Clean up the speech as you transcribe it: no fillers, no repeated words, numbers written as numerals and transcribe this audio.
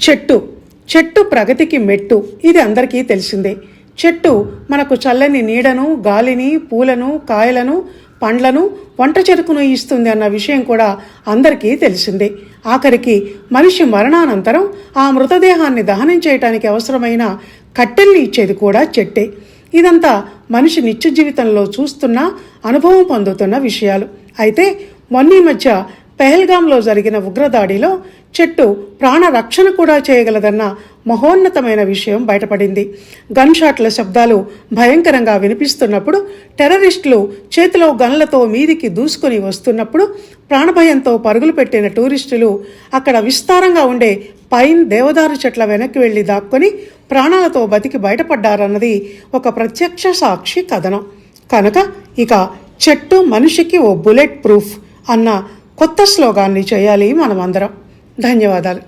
చెట్టు చెట్టు ప్రగతికి మెట్టు. ఇది అందరికీ తెలిసిందే. చెట్టు మనకు చల్లని నీడను, గాలిని, పూలను, కాయలను, పండ్లను, వంట చెరుకును ఇస్తుంది అన్న విషయం కూడా అందరికీ తెలిసిందే. ఆఖరికి మనిషి మరణానంతరం ఆ మృతదేహాన్ని దహనం చేయటానికి అవసరమైన కట్టెల్ని ఇచ్చేది కూడా చెట్టే. ఇదంతా మనిషి నిత్య జీవితంలో చూస్తున్న, అనుభవం పొందుతున్న విషయాలు. అయితే మొన్న మధ్య పెహల్గాంలో జరిగిన ఉగ్రదాడిలో చెట్టు ప్రాణ రక్షణ కూడా చేయగలదన్న మహోన్నతమైన విషయం బయటపడింది. గన్ షాట్ల శబ్దాలు భయంకరంగా వినిపిస్తున్నప్పుడు, టెర్రరిస్టులు చేతిలో గన్లతో మీదికి దూసుకుని వస్తున్నప్పుడు ప్రాణభయంతో పరుగులు పెట్టిన టూరిస్టులు అక్కడ విస్తారంగా ఉండే పైన్, దేవదారు చెట్ల వెనక్కి వెళ్లి దాక్కొని ప్రాణాలతో బతికి బయటపడ్డారన్నది ఒక ప్రత్యక్ష సాక్షి కథనం. కనుక ఇక చెట్టు మనిషికి ఓ బుల్లెట్ ప్రూఫ్ అన్న కొత్త స్లోగాన్ని చేయాలి మనమందరం. ధన్యవాదాలు.